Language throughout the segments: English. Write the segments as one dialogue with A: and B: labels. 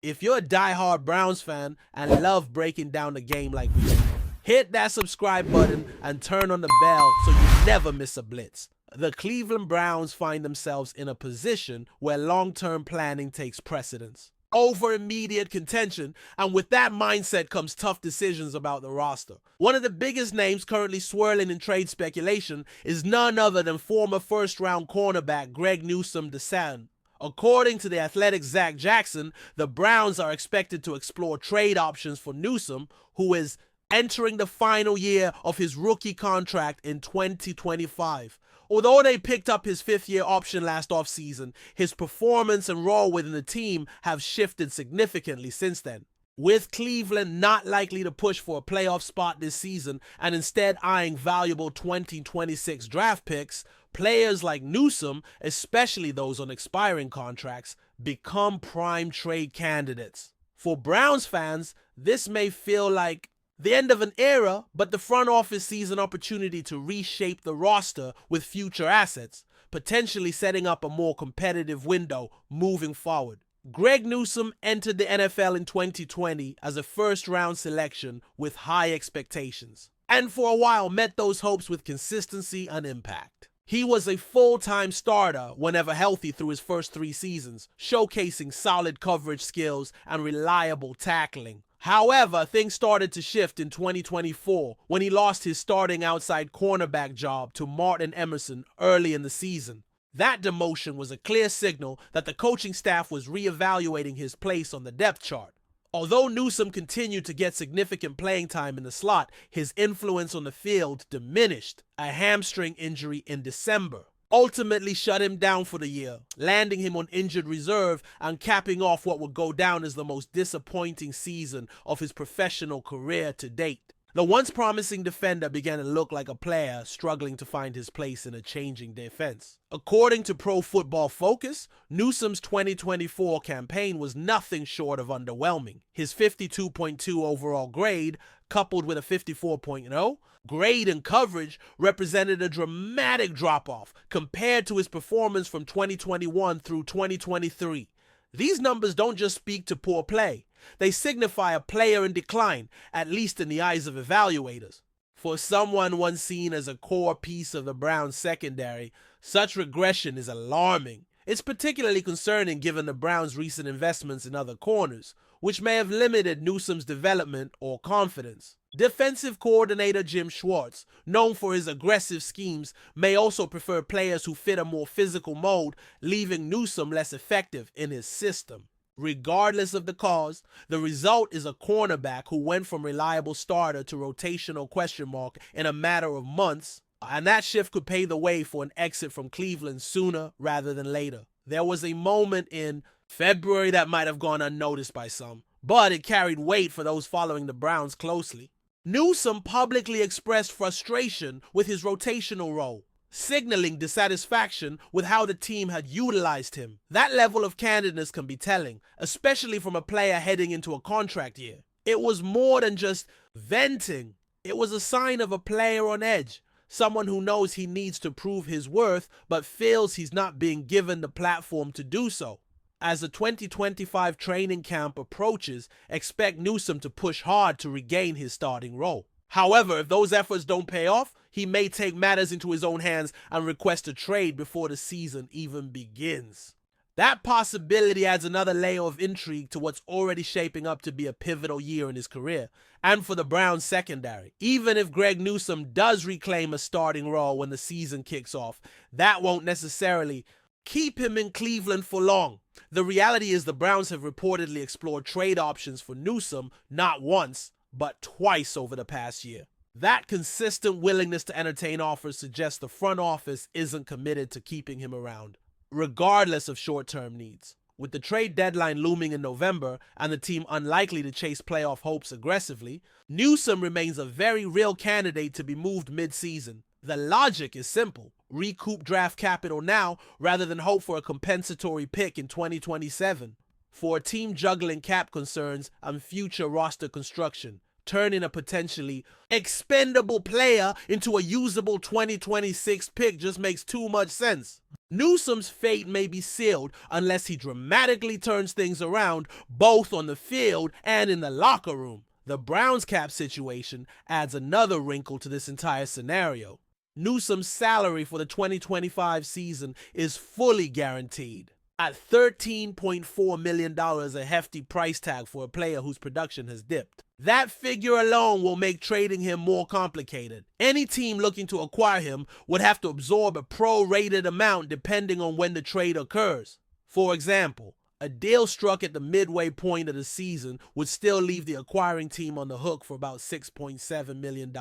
A: If you're a diehard Browns fan and love breaking down the game like we do, hit that subscribe button and turn on the bell so you never miss a blitz. The Cleveland Browns find themselves in a position where long-term planning takes precedence over immediate contention, and with that mindset comes tough decisions about the roster. One of the biggest names currently swirling in trade speculation is none other than former first-round cornerback Greg Newsome II. According to the Athletic's Zach Jackson, the Browns are expected to explore trade options for Newsome, who is entering the final year of his rookie contract in 2025. Although they picked up his fifth-year option last offseason, his performance and role within the team have shifted significantly since then. With Cleveland not likely to push for a playoff spot this season and instead eyeing valuable 2026 draft picks, players like Newsome, especially those on expiring contracts, become prime trade candidates. For Browns fans, this may feel like the end of an era, but the front office sees an opportunity to reshape the roster with future assets, potentially setting up a more competitive window moving forward. Greg Newsome entered the NFL in 2020 as a first-round selection with high expectations, and for a while met those hopes with consistency and impact. He was a full-time starter whenever healthy through his first 3 seasons, showcasing solid coverage skills and reliable tackling. However, things started to shift in 2024 when he lost his starting outside cornerback job to Martin Emerson early in the season. That demotion was a clear signal that the coaching staff was reevaluating his place on the depth chart. Although Newsome continued to get significant playing time in the slot, his influence on the field diminished. A hamstring injury in December ultimately shut him down for the year, landing him on injured reserve and capping off what would go down as the most disappointing season of his professional career to date. The once promising defender began to look like a player struggling to find his place in a changing defense. According to Pro Football Focus, Newsome's 2024 campaign was nothing short of underwhelming. His 52.2 overall grade, coupled with a 54.0 grade in coverage, represented a dramatic drop-off compared to his performance from 2021 through 2023. These numbers don't just speak to poor play. They signify a player in decline, at least in the eyes of evaluators. For someone once seen as a core piece of the Browns secondary, such regression is alarming. It's particularly concerning given the Browns' recent investments in other corners, which may have limited Newsome's development or confidence. Defensive coordinator Jim Schwartz, known for his aggressive schemes, may also prefer players who fit a more physical mold, leaving Newsome less effective in his system. Regardless of the cause, the result is a cornerback who went from reliable starter to rotational question mark in a matter of months, and that shift could pave the way for an exit from Cleveland sooner rather than later. There was a moment in February that might have gone unnoticed by some, but it carried weight for those following the Browns closely. Newsome publicly expressed frustration with his rotational role, signaling dissatisfaction with how the team had utilized him. That level of candidness can be telling, especially from a player heading into a contract year. It was more than just venting. It was a sign of a player on edge, someone who knows he needs to prove his worth but feels he's not being given the platform to do so. As the 2025 training camp approaches, expect Newsome to push hard to regain his starting role. However, if those efforts don't pay off, he may take matters into his own hands and request a trade before the season even begins. That possibility adds another layer of intrigue to what's already shaping up to be a pivotal year in his career, and for the Browns secondary. Even if Greg Newsome does reclaim a starting role when the season kicks off, that won't necessarily keep him in Cleveland for long. The reality is the Browns have reportedly explored trade options for Newsome not once, but twice over the past year. That consistent willingness to entertain offers suggests the front office isn't committed to keeping him around, regardless of short-term needs. With the trade deadline looming in November and the team unlikely to chase playoff hopes aggressively, Newsome remains a very real candidate to be moved mid-season. The logic is simple. Recoup draft capital now rather than hope for a compensatory pick in 2027. For a team juggling cap concerns and future roster construction, turning a potentially expendable player into a usable 2026 pick just makes too much sense. Newsom's fate may be sealed unless he dramatically turns things around both on the field and in the locker room. The Browns cap situation adds another wrinkle to this entire scenario. Newsom's salary for the 2025 season is fully guaranteed. At $13.4 million, a hefty price tag for a player whose production has dipped. That figure alone will make trading him more complicated. Any team looking to acquire him would have to absorb a prorated amount depending on when the trade occurs. For example, a deal struck at the midway point of the season would still leave the acquiring team on the hook for about $6.7 million.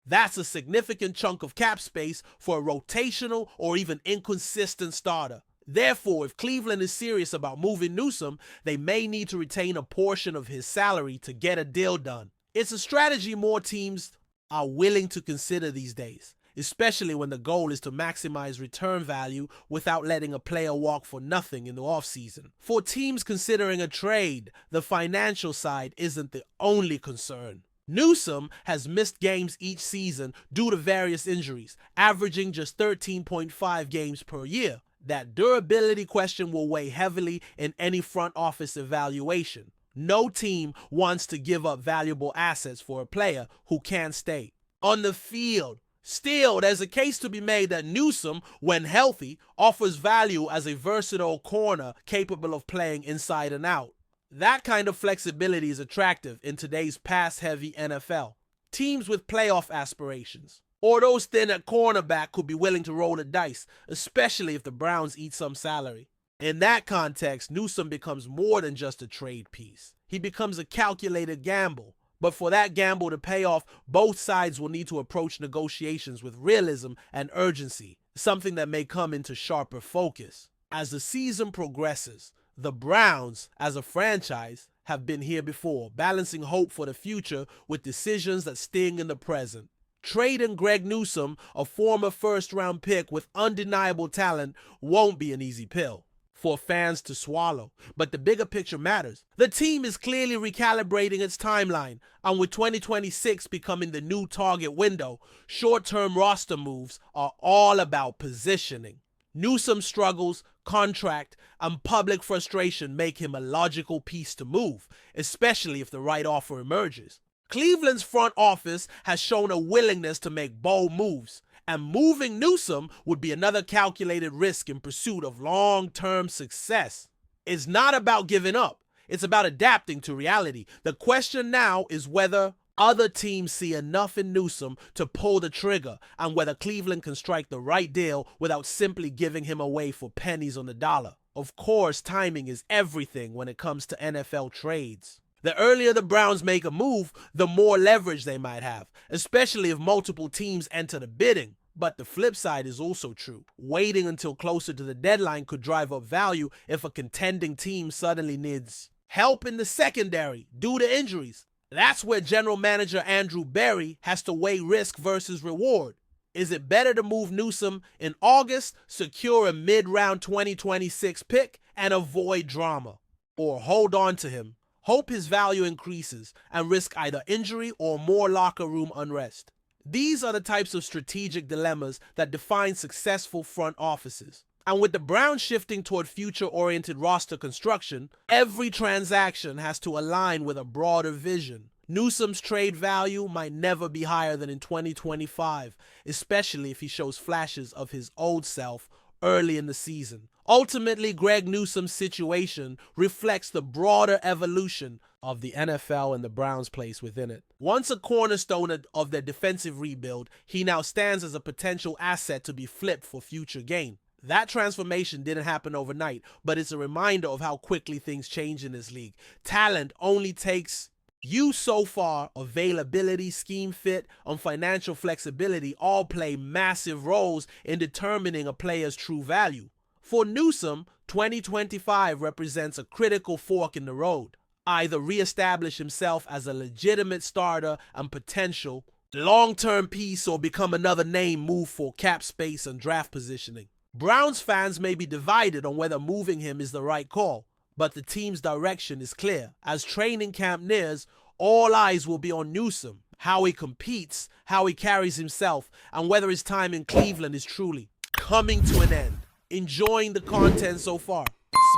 A: That's a significant chunk of cap space for a rotational or even inconsistent starter. Therefore, if Cleveland is serious about moving Newsome, they may need to retain a portion of his salary to get a deal done. It's a strategy more teams are willing to consider these days, especially when the goal is to maximize return value without letting a player walk for nothing in the offseason. For teams considering a trade, the financial side isn't the only concern. Newsome has missed games each season due to various injuries, averaging just 13.5 games per year. That durability question will weigh heavily in any front office evaluation. No team wants to give up valuable assets for a player who can't stay. On the field, still, there's a case to be made that Newsome, when healthy, offers value as a versatile corner capable of playing inside and out. That kind of flexibility is attractive in today's pass-heavy NFL. Teams with playoff aspirations, or those thin at cornerback, could be willing to roll the dice, especially if the Browns eat some salary. In that context, Newsome becomes more than just a trade piece. He becomes a calculated gamble. But for that gamble to pay off, both sides will need to approach negotiations with realism and urgency, something that may come into sharper focus. As the season progresses, the Browns, as a franchise, have been here before, balancing hope for the future with decisions that sting in the present. Trading Greg Newsome, a former first-round pick with undeniable talent, won't be an easy pill for fans to swallow, but the bigger picture matters. The team is clearly recalibrating its timeline, and with 2026 becoming the new target window, short-term roster moves are all about positioning. Newsome's struggles, contract, and public frustration make him a logical piece to move, especially if the right offer emerges. Cleveland's front office has shown a willingness to make bold moves, and moving Newsome would be another calculated risk in pursuit of long-term success. It's not about giving up. It's about adapting to reality. The question now is whether other teams see enough in Newsome to pull the trigger, and whether Cleveland can strike the right deal without simply giving him away for pennies on the dollar. Of course, timing is everything when it comes to NFL trades. The earlier the Browns make a move, the more leverage they might have, especially if multiple teams enter the bidding. But the flip side is also true. Waiting until closer to the deadline could drive up value if a contending team suddenly needs help in the secondary due to injuries. That's where general manager Andrew Berry has to weigh risk versus reward. Is it better to move Newsome in August, secure a mid-round 2026 pick, and avoid drama? Or hold on to him, hope his value increases, and risk either injury or more locker room unrest? These are the types of strategic dilemmas that define successful front offices. And with the Browns shifting toward future-oriented roster construction, every transaction has to align with a broader vision. Newsome's trade value might never be higher than in 2025, especially if he shows flashes of his old self early in the season. Ultimately, Greg Newsome's situation reflects the broader evolution of the NFL and the Browns' place within it. Once a cornerstone of their defensive rebuild, he now stands as a potential asset to be flipped for future gain. That transformation didn't happen overnight, but it's a reminder of how quickly things change in this league. Talent only takes you so far. Availability, scheme fit, and financial flexibility all play massive roles in determining a player's true value. For Newsome, 2025 represents a critical fork in the road. Either reestablish himself as a legitimate starter and potential long-term piece, or become another name move for cap space and draft positioning. Browns fans may be divided on whether moving him is the right call, but the team's direction is clear. As training camp nears, all eyes will be on Newsome, how he competes, how he carries himself, and whether his time in Cleveland is truly coming to an end. enjoying the content so far?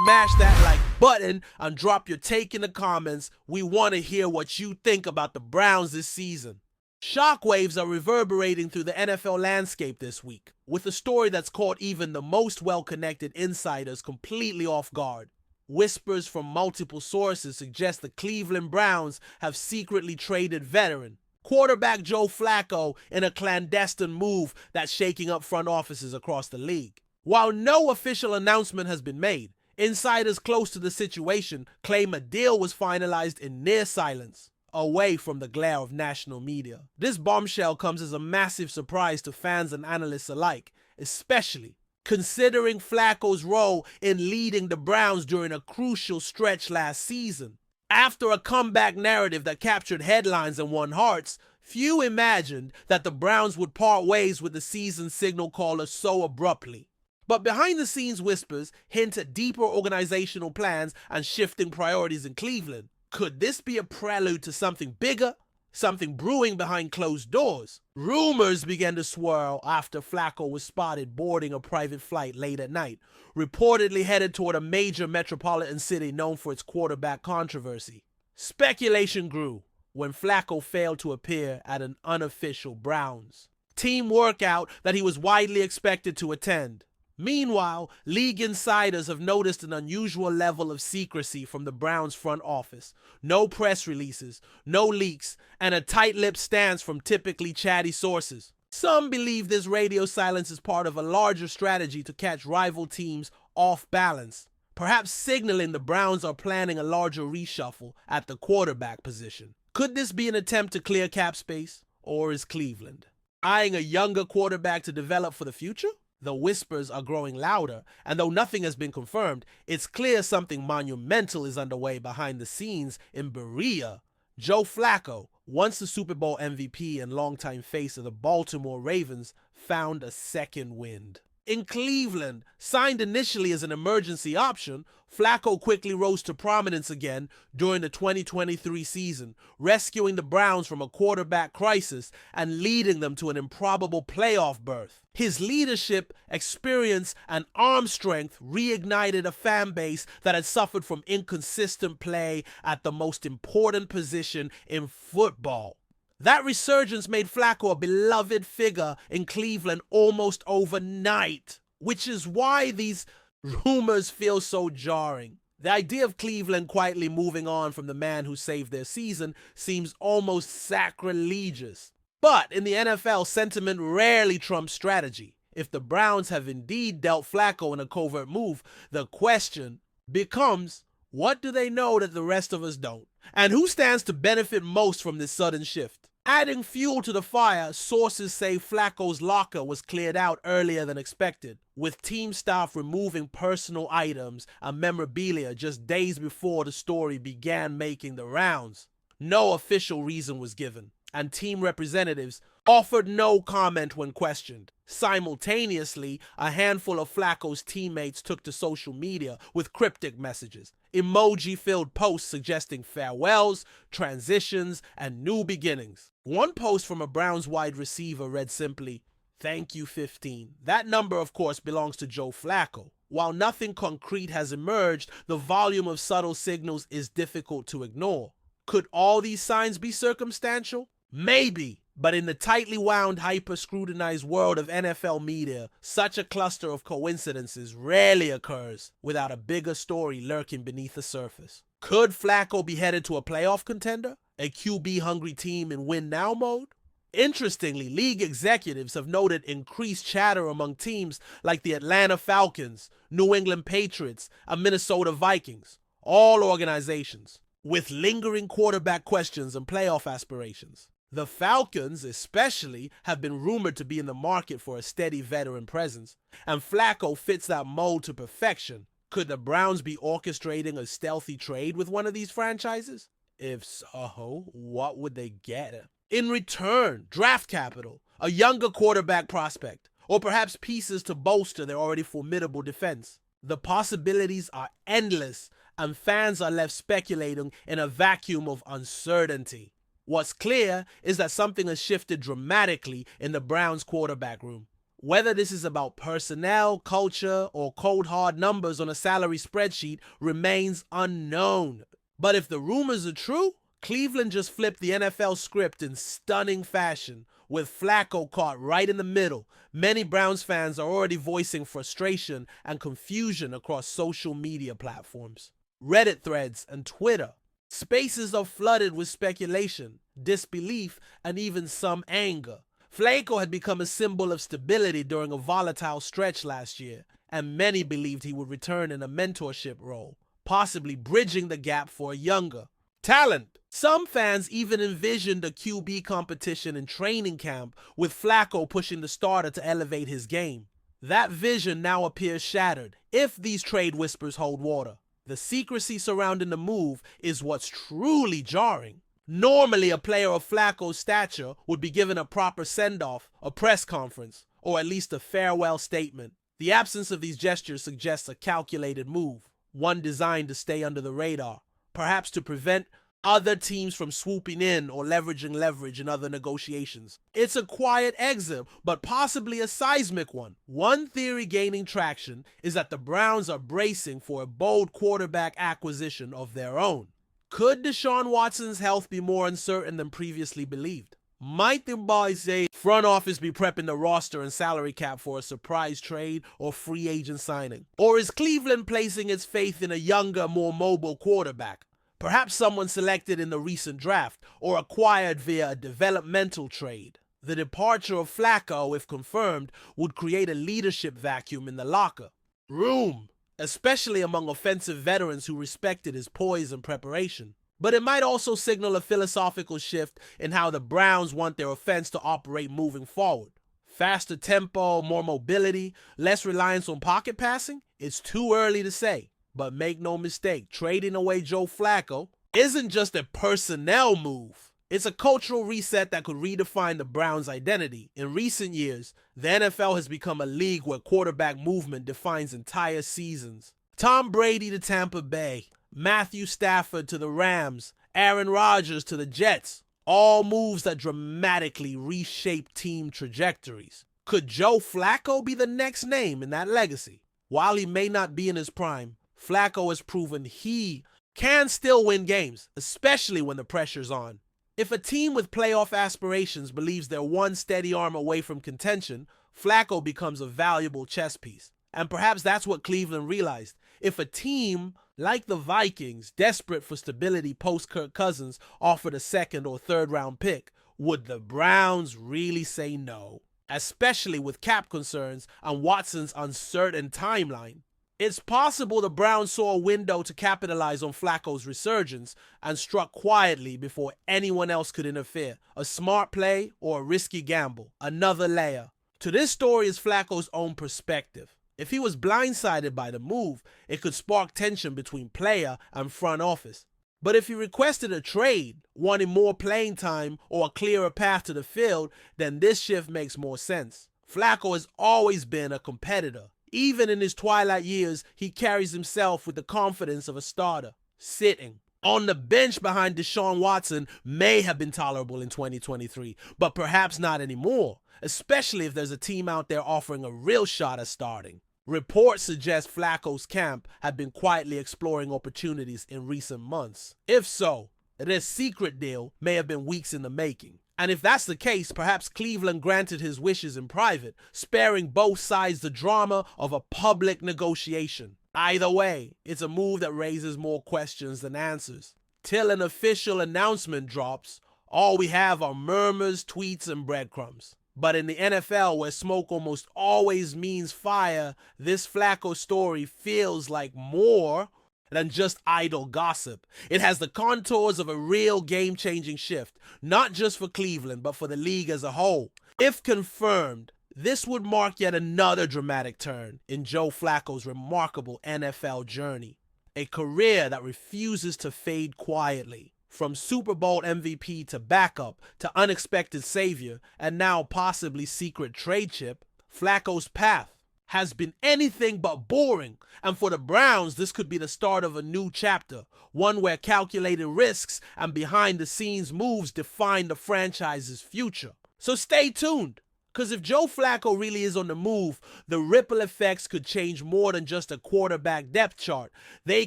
A: Smash that like button and drop your take in the comments. We want to hear what you think about the Browns this season. Shockwaves are reverberating through the NFL landscape this week, with a story that's caught even the most well-connected insiders completely off guard. Whispers from multiple sources suggest the Cleveland Browns have secretly traded veteran quarterback Joe FLACCO in a clandestine move that's shaking up front offices across the league. While no official announcement has been made, insiders close to the situation claim a deal was finalized in near silence, away from the glare of national media. This bombshell comes as a massive surprise to fans and analysts alike, especially considering FLACCO's role in leading the Browns during a crucial stretch last season. After a comeback narrative that captured headlines and won hearts, few imagined that the Browns would part ways with the season signal caller so abruptly. But behind-the-scenes whispers hint at deeper organizational plans and shifting priorities in Cleveland. Could this be a prelude to something bigger? Something brewing behind closed doors? Rumors began to swirl after FLACCO was spotted boarding a private flight late at night, reportedly headed toward a major metropolitan city known for its quarterback controversy. Speculation grew when FLACCO failed to appear at an unofficial Browns team workout that he was widely expected to attend. Meanwhile, league insiders have noticed an unusual level of secrecy from the Browns front office. No press releases, no leaks, and a tight-lipped stance from typically chatty sources. Some believe this radio silence is part of a larger strategy to catch rival teams off balance, perhaps signaling the Browns are planning a larger reshuffle at the quarterback position. Could this be an attempt to clear cap space, or is Cleveland eyeing a younger quarterback to develop for the future? The whispers are growing louder, and though nothing has been confirmed, it's clear something monumental is underway behind the scenes in Berea. Joe FLACCO, once the Super Bowl MVP and longtime face of the Baltimore Ravens, found a second wind. In Cleveland, signed initially as an emergency option, FLACCO quickly rose to prominence again during the 2023 season, rescuing the Browns from a quarterback crisis and leading them to an improbable playoff berth. His leadership, experience, and arm strength reignited a fan base that had suffered from inconsistent play at the most important position in football. That resurgence made FLACCO a beloved figure in Cleveland almost overnight, which is why these rumors feel so jarring. The idea of Cleveland quietly moving on from the man who saved their season seems almost sacrilegious. But in the NFL, sentiment rarely trumps strategy. If the Browns have indeed dealt FLACCO in a covert move, the question becomes, what do they know that the rest of us don't? And who stands to benefit most from this sudden shift? Adding fuel to the fire, sources say FLACCO's locker was cleared out earlier than expected, with team staff removing personal items and memorabilia just days before the story began making the rounds. No official reason was given, and team representatives offered no comment when questioned. Simultaneously, a handful of FLACCO's teammates took to social media with cryptic messages, emoji-filled posts suggesting farewells, transitions, and new beginnings. One post from a Browns wide receiver read simply, "Thank you 15. That number, of course, belongs to Joe FLACCO. While nothing concrete has emerged, the volume of subtle signals is difficult to ignore. Could all these signs be circumstantial? Maybe. But in the tightly wound, hyper-scrutinized world of NFL media, such a cluster of coincidences rarely occurs without a bigger story lurking beneath the surface. Could FLACCO be headed to a playoff contender? A QB-hungry team in win-now mode? Interestingly, league executives have noted increased chatter among teams like the Atlanta Falcons, New England Patriots, and Minnesota Vikings, all organizations with lingering quarterback questions and playoff aspirations. The Falcons, especially, have been rumored to be in the market for a steady veteran presence, and FLACCO fits that mold to perfection. Could the Browns be orchestrating a stealthy trade with one of these franchises? If so, what would they get? In return, draft capital, a younger quarterback prospect, or perhaps pieces to bolster their already formidable defense. The possibilities are endless, and fans are left speculating in a vacuum of uncertainty. What's clear is that something has shifted dramatically in the Browns quarterback room. Whether this is about personnel, culture, or cold hard numbers on a salary spreadsheet remains unknown. But if the rumors are true, Cleveland just flipped the NFL script in stunning fashion, with FLACCO caught right in the middle. Many Browns fans are already voicing frustration and confusion across social media platforms. Reddit threads and Twitter. Spaces are flooded with speculation, disbelief, and even some anger. FLACCO had become a symbol of stability during a volatile stretch last year, and many believed he would return in a mentorship role, possibly bridging the gap for a younger talent. Some fans even envisioned a QB competition in training camp, with FLACCO pushing the starter to elevate his game. That vision now appears shattered, if these trade whispers hold water. The secrecy surrounding the move is what's truly jarring. Normally, a player of FLACCO's stature would be given a proper send-off, a press conference, or at least a farewell statement. The absence of these gestures suggests a calculated move, one designed to stay under the radar, perhaps to prevent other teams from swooping in or leveraging leverage in other negotiations. It's a quiet exit, but possibly a seismic one. One theory gaining traction is that the Browns are bracing for a bold quarterback acquisition of their own. Could Deshaun Watson's health be more uncertain than previously believed? Might the boys front office be prepping the roster and salary cap for a surprise trade or free agent signing? Or is Cleveland placing its faith in a younger, more mobile quarterback? Perhaps someone selected in the recent draft or acquired via a developmental trade. The departure of FLACCO, if confirmed, would create a leadership vacuum in the locker room, especially among offensive veterans who respected his poise and preparation. But it might also signal a philosophical shift in how the Browns want their offense to operate moving forward. Faster tempo, more mobility, less reliance on pocket passing? It's too early to say. But make no mistake, trading away Joe FLACCO isn't just a personnel move. It's a cultural reset that could redefine the Browns' identity. In recent years, the NFL has become a league where quarterback movement defines entire seasons. Tom Brady to Tampa Bay, Matthew Stafford to the Rams, Aaron Rodgers to the Jets, all moves that dramatically reshape team trajectories. Could Joe FLACCO be the next name in that legacy? While he may not be in his prime, FLACCO has proven he can still win games, especially when the pressure's on. If a team with playoff aspirations believes they're one steady arm away from contention, FLACCO becomes a valuable chess piece. And perhaps that's what Cleveland realized. If a team like the Vikings, desperate for stability post-Kirk Cousins, offered a second or third round pick, would the Browns really say no? Especially with cap concerns and Watson's uncertain timeline. It's possible the Browns saw a window to capitalize on FLACCO's resurgence and struck quietly before anyone else could interfere. A smart play or a risky gamble. Another layer. To this story is FLACCO's own perspective. If he was blindsided by the move, it could spark tension between player and front office. But if he requested a trade, wanting more playing time or a clearer path to the field, then this shift makes more sense. FLACCO has always been a competitor. Even in his twilight years, he carries himself with the confidence of a starter. Sitting on the bench behind Deshaun Watson may have been tolerable in 2023, but perhaps not anymore, especially if there's a team out there offering a real shot at starting. Reports suggest FLACCO's camp had been quietly exploring opportunities in recent months. If so, this secret deal may have been weeks in the making. And if that's the case, perhaps Cleveland granted his wishes in private, sparing both sides the drama of a public negotiation. Either way, it's a move that raises more questions than answers. Till an official announcement drops, all we have are murmurs, tweets, and breadcrumbs. But in the NFL, where smoke almost always means fire, this FLACCO story feels like more than just idle gossip. It has the contours of a real game-changing shift, not just for Cleveland, but for the league as a whole. If confirmed, this would mark yet another dramatic turn in Joe FLACCO's remarkable NFL journey. A career that refuses to fade quietly. From Super Bowl MVP to backup to unexpected savior and now possibly secret trade chip, FLACCO's path has been anything but boring, and for the Browns, this could be the start of a new chapter, one where calculated risks and behind-the-scenes moves define the franchise's future. So stay tuned. Because if Joe Flacco really is on the move, the ripple effects could change more than just a quarterback depth chart. They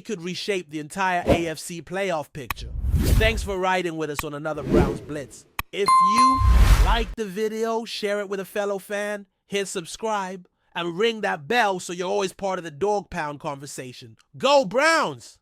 A: could reshape the entire AFC playoff picture. Thanks for riding with us on another Browns Blitz. If you liked the video, share it with a fellow fan, hit subscribe, and ring that bell so you're always part of the Dawg Pound conversation. Go Browns!